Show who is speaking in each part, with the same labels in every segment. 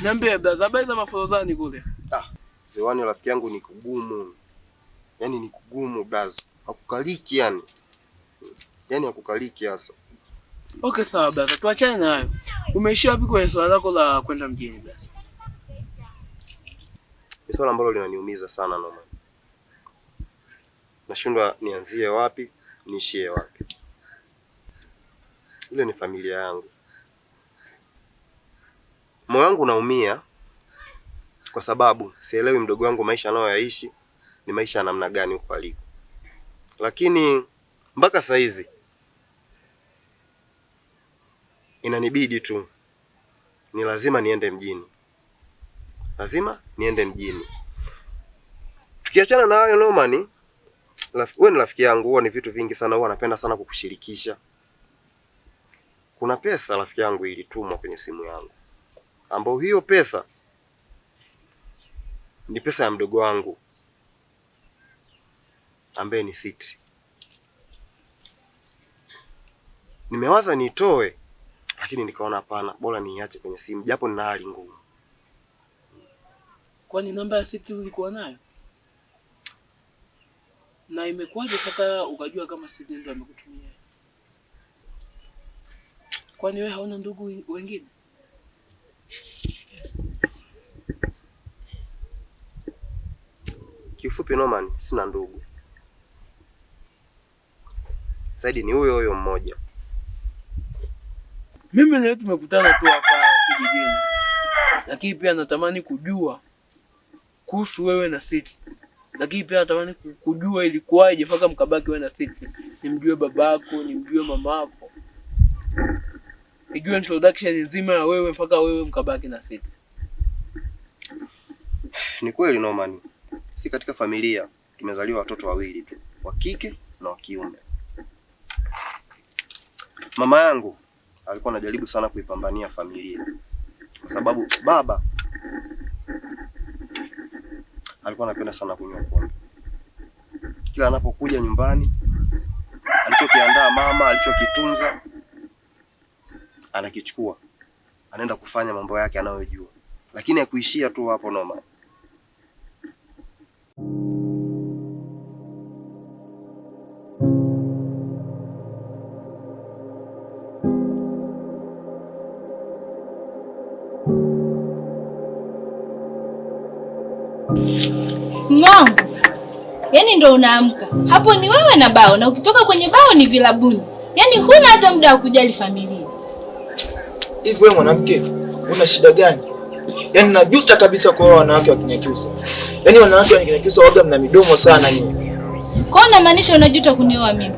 Speaker 1: Niambie brother, habari za maforozani kule?
Speaker 2: Ziwani rafiki yangu ni kugumu. Yaani ni kugumu brother. Hakukaliki yani. Yaani hakukaliki hasa.
Speaker 1: Okay sawa brother, tuachane na hayo. Umeishia wapi kwenye swala lako la kwenda mjini brother?
Speaker 2: Ni swala ambalo linaniumiza sana Norman. Nashindwa nianzie wapi, niishie wapi. Ile ni familia yangu. Moyo wangu unaumia kwa sababu sielewi mdogo wangu maisha anayoyaishi ni maisha ya namna gani huko aliko. Lakini mpaka saa hizi inanibidi tu, ni lazima niende mjini. Lazima niende mjini. Tukiachana na hayo Norman, wewe ni rafiki yangu, huwa ni vitu vingi sana huwa napenda sana kukushirikisha. Kuna pesa rafiki yangu ilitumwa kwenye simu yangu, ambao hiyo pesa ni pesa ya mdogo wangu ambaye ni Siti. Nimewaza nitoe, lakini nikaona hapana, bora niache kwenye simu japo nina hali ngumu.
Speaker 1: Kwani namba ya Siti ulikuwa nayo? Na imekuwaje mpaka ukajua kama Siti ndio amekutumia? Kwani wewe hauna ndugu wengine?
Speaker 2: Kifupi Norman, sina ndugu. Zaidi ni huyo mmoja.
Speaker 1: Mimi na wewe tumekutana tu hapa kijijini. Lakini pia natamani kujua kuhusu wewe na Siti. Lakini pia natamani kujua ilikuwaje mpaka mkabaki wewe na Siti. Nimjue babako, nimjue mamako. Nijue introduction nzima ya wewe mpaka wewe mkabaki na Siti.
Speaker 2: Ni kweli Norman. Si katika familia tumezaliwa watoto wawili tu, wa kike na wa kiume. Mama yangu alikuwa anajaribu sana kuipambania familia kwa sababu baba alikuwa anapenda sana kunywa pombe. Kila anapokuja nyumbani, alichokiandaa mama, alichokitunza, anakichukua, anaenda kufanya mambo yake anayojua. Lakini hakuishia tu hapo Norman.
Speaker 3: Mwangu, yaani ndo unaamka. Hapo ni wewe na bao, na ukitoka kwenye bao ni vilabuni. Yaani huna hata muda wa kujali familia.
Speaker 4: Hivi wewe mwanamke, una shida gani? Yaani najuta kabisa kwa wanawake wa Kinyakyusa. Yaani wanawake wa Kinyakyusa waga mna midomo sana nyinyi.
Speaker 3: Kwa nini unamaanisha unajuta kunioa mimi?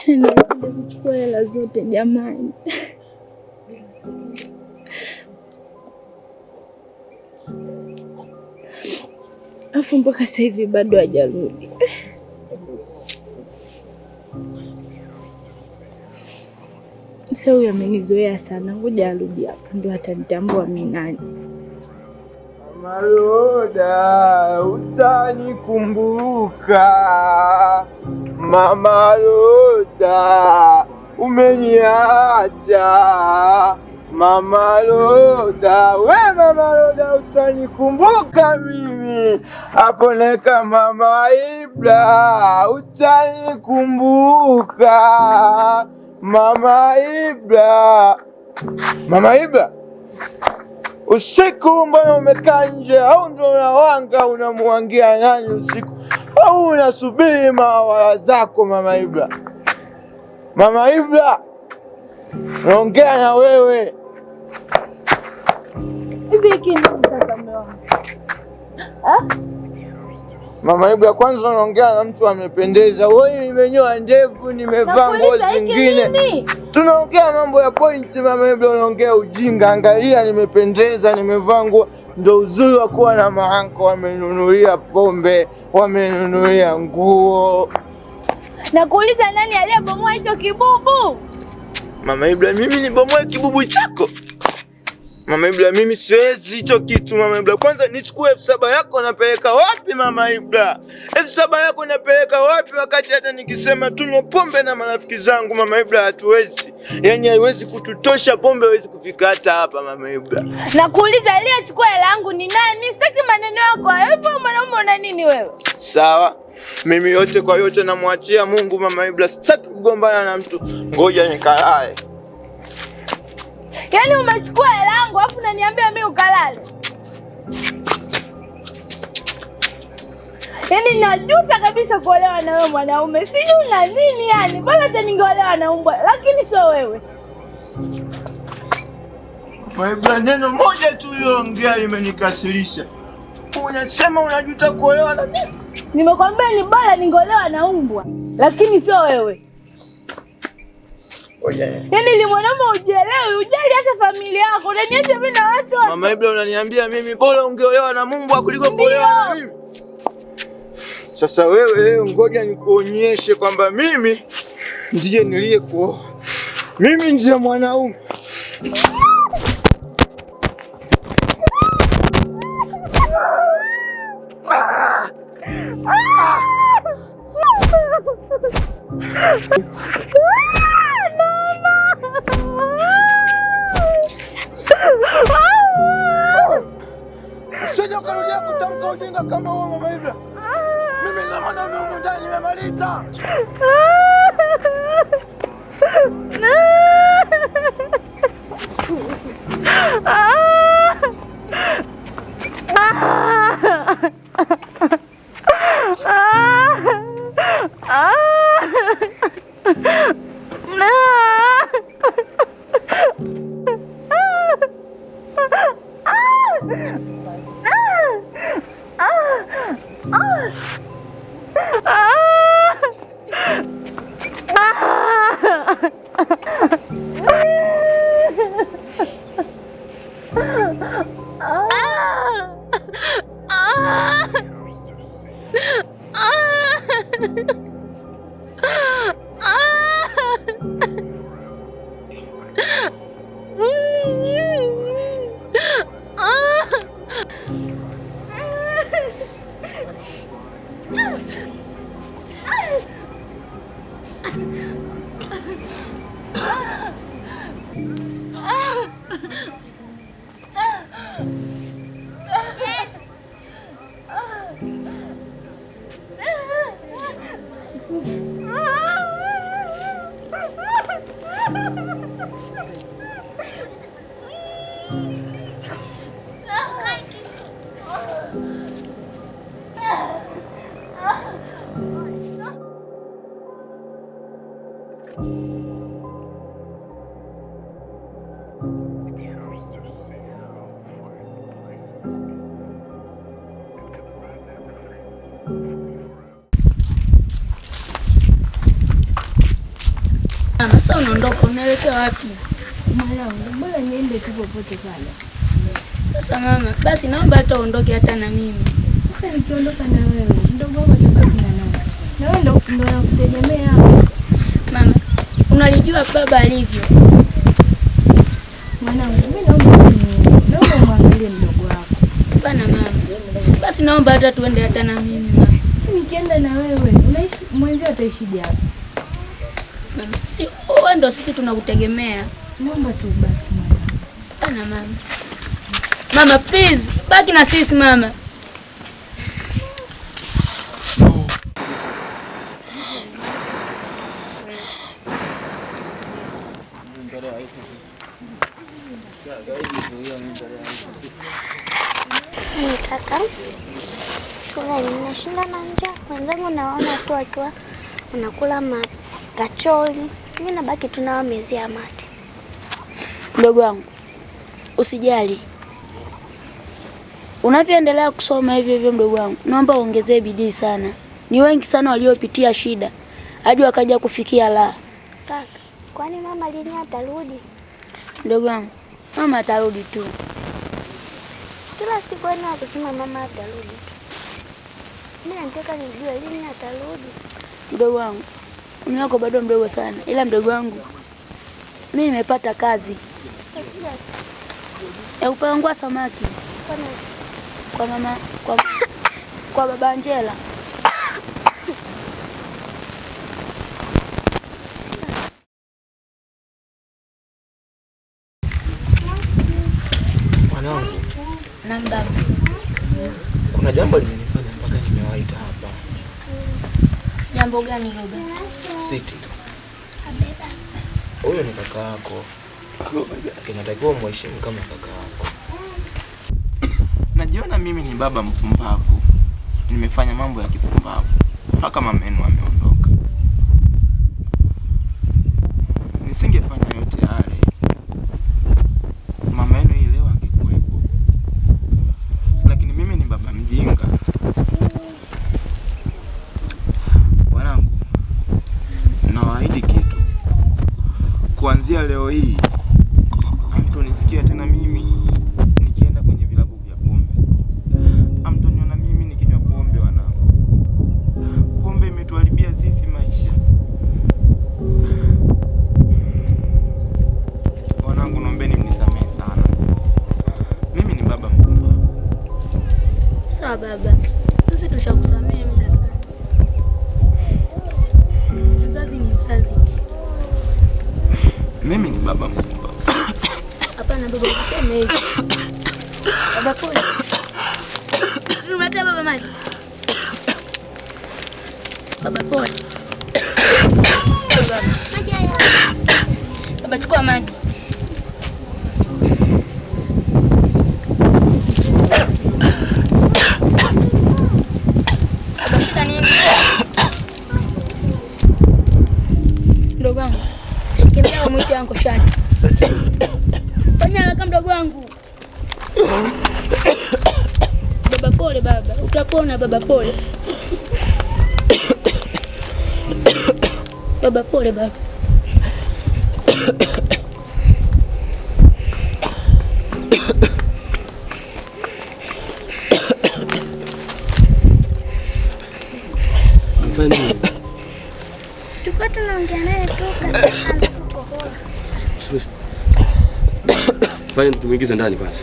Speaker 3: Nilikuja kuchukua hela zote jamani. Afu mpaka sasa hivi bado hajarudi. Sasa huyu amenizoea sana, ngoja arudi hapa ndio atanitambua mimi nani.
Speaker 4: Mama Roda, utanikumbuka. Mama Roda, umeniacha. Mama Roda, we Mama Roda, utanikumbuka mimi. Hapo neka Mama Ibra, utanikumbuka. Mama Ibra. Mama Ibra, usiku mbona umekaa nje? Au ndo unawanga unamwangia nani usiku? Au unasubiri mawala zako Mama Ibra? Mama Ibra, naongea na wewe.
Speaker 3: Hivi kini sasa mume wangu.
Speaker 4: Mama Ibra, kwanza unaongea na mtu amependeza. Wewe nimenyoa ndevu, nimevaa nguo zingine. Tunaongea mambo ya point Mama Ibra, unaongea ujinga. Angalia nimependeza, nimevaa nguo. Ndio uzuri wa kuwa na maanko, wamenunulia pombe, wamenunulia nguo.
Speaker 3: Nakuuliza nani aliyebomoa hicho kibubu?
Speaker 4: Mama Ibra, mimi nibomoe kibubu chako? Mama Ibra, mimi siwezi hicho kitu Mama Ibra. Kwanza nichukue 7,000 yako napeleka wapi Mama Ibra? 7,000 yako napeleka wapi wakati hata nikisema tunywe pombe na marafiki zangu Mama Ibra hatuwezi. Yaani haiwezi kututosha pombe, haiwezi kufika hata hapa Mama Ibra.
Speaker 3: Nakuuliza aliyechukua hela yangu ni nani? Sitaki maneno yako. Wewe mwanaume una nini wewe?
Speaker 4: Sawa. Mimi yote kwa yote namwachia Mungu Mama Ibra. Sitaki kugombana na mtu. Ngoja nikalae.
Speaker 3: Yaani umechukua hela yangu afu unaniambia mimi ukalale. Yaani najuta kabisa kuolewa na wewe mwanaume. Sijui una nini yani. Bora hata ningeolewa na mbwa, lakini sio wewe.
Speaker 4: Mama Ibra, neno moja tu uliongea limenikasirisha. Unasema unajuta kuolewa na mimi?
Speaker 3: Nimekwambia ni bora ningeolewa na mbwa, lakini sio wewe. Yaani ni mwanaume ujielewi, ujali hata familia yako. Unaniacha mimi na watu.
Speaker 4: Mama Ibra, unaniambia mimi bora ungeolewa na mbwa kuliko kuolewa na mimi? Sasa wewe ngoja nikuonyeshe kwamba mimi ndiye niliyekuoa. Mimi ndiye mwanaume. Sija ukarudia kutamka ujinga kama huo Mama Ibra. Mimi na mwanaume humu ndani nimemaliza.
Speaker 5: Mama, sasa unaondoka, unaelekea wapi?
Speaker 3: Mwanangu, mbona niende tu popote pale?
Speaker 5: Sasa mama, basi naomba hata uondoke hata na mimi.
Speaker 3: Sasa nikiondoka na wewe, ndugu wako atabaki na nani? Na wewe ndo nakutegemea.
Speaker 5: Mama, unalijua baba alivyo.
Speaker 3: Mwanangu, mimi naomba muangalie mdogo wako.
Speaker 5: Bana mama. Basi naomba hata tuende hata na mimi mama.
Speaker 3: Si nikienda na wewe, unaishi mwenzio ataishije hapa?
Speaker 5: Mama, si wewe ndo sisi tunakutegemea.
Speaker 3: Naomba tu ubaki mwanangu.
Speaker 5: Bana mama. Mama please, baki na sisi mama.
Speaker 6: Kaka, shule ninashinda na njaa. Wenzangu naona tu wakiwa wanakula makacholi, mimi nabaki tu nao mezi ya mate.
Speaker 5: Mdogo wangu, usijali. Unavyoendelea kusoma hivyo hivyo mdogo wangu, naomba uongezee bidii sana. Ni wengi sana waliopitia shida hadi wakaja kufikia la.
Speaker 6: Kaka, kwani mama lini atarudi?
Speaker 5: Mdogo wangu, mama atarudi tu.
Speaker 6: Kila siku wewe unasema mama atarudi tu. Mimi nataka nijue lini atarudi.
Speaker 5: Mdogo wangu, mimi wako bado mdogo sana. Ila mdogo wangu, mimi nimepata kazi. Ya kupangua samaki. Kwa mama, kwa baba Angela.
Speaker 7: Mwanangu.
Speaker 5: Namba.
Speaker 7: Kuna jambo limenifanya mpaka nimewaita hapa.
Speaker 5: Jambo gani Roba?
Speaker 7: Siti. Huyo ni kaka yako. Kinatakiwa mheshimu kama kaka yako. Najiona mimi ni baba mpumbavu. Nimefanya mambo ya kipumbavu mpaka mama yenu ameondoka. Nisingefanya yote yale, mama yenu leo angekuwepo. Lakini mimi ni baba mjinga. Wanangu, nawaahidi kitu. Kuanzia leo hii hamtonisikia tena mimi nikienda kwenye vilabu vya pombe. Hamtoniona mimi nikinywa pombe wanangu.
Speaker 5: baba, sisi tushakusamehe muda sana. Mzazi ni mzazi.
Speaker 7: Mimi ni baba mkubwa.
Speaker 5: Hapana baba, usiseme hivyo. Baba pole. Tunamletea baba maji. Baba pole. Baba chukua maji. Baba shida nini? Mdogo wangu. Kimbia mwite yangu shati. Fanya haraka mdogo wangu. Baba pole baba. Utapona baba pole. Baba pole baba.
Speaker 6: Tulikuwa tunaongea naye tu kaanza kukohoa.
Speaker 8: Fanya tumuingize ndani kwanza.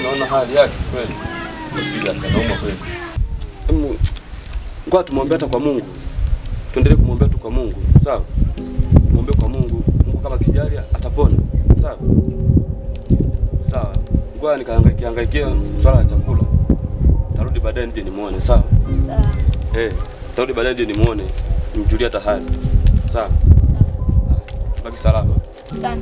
Speaker 8: Naona hali yake kweli. Serious anauma kweli. Ngoja tumwombee hata kwa Mungu. Tuendelee kumwombea tu kwa Mungu. Sawa? Muombe kwa Mungu. Mungu kama kijalia atapona. Sawa? Sawa. Ngoja nikahangaikia swala la chakula. Tarudi baadaye nje nimuone, sawa?
Speaker 5: Sawa.
Speaker 8: Tarudi baadaye nje nimuone, nimjulie hata hali. Sawa? Baki salama.
Speaker 5: Sawa.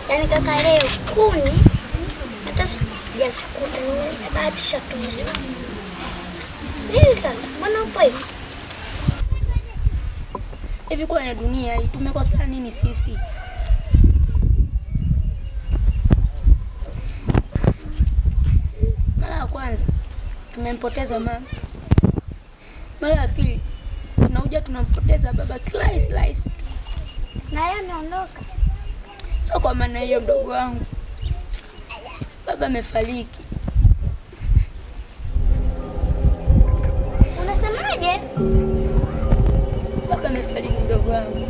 Speaker 6: Yaani kaka, leo kuni hata sijazikuta, nimezibahatisha tu. Nini sasa? Mbona upo hivi?
Speaker 5: Hivi kwa dunia hii tumekosa nini sisi? Mara ya kwanza tumempoteza mama. Mara ya pili tunakuja tunampoteza baba kirahisi.
Speaker 6: Na yeye ameondoka.
Speaker 5: So kwa maana hiyo mdogo wangu, baba amefariki.
Speaker 6: Unasemaje?
Speaker 5: Baba amefariki mdogo wangu.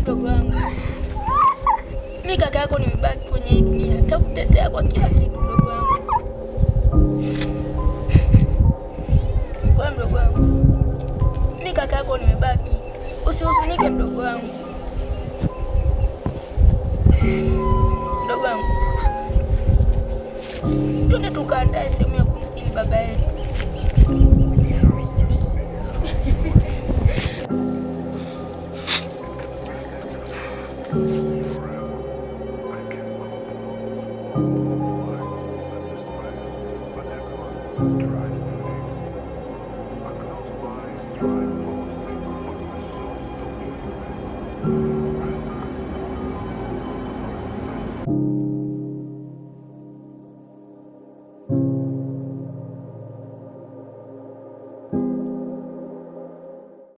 Speaker 5: Mdogo wangu, mimi kaka yako nimebaki kwenye hii dunia, nitakutetea kwa kila kitu mdogo wangu. Kwa mdogo wangu, mimi kaka yako nimebaki, usihuzunike mdogo wangu. Mdogo wangu, twende tukaandae sehemu ya kumstiri baba yetu.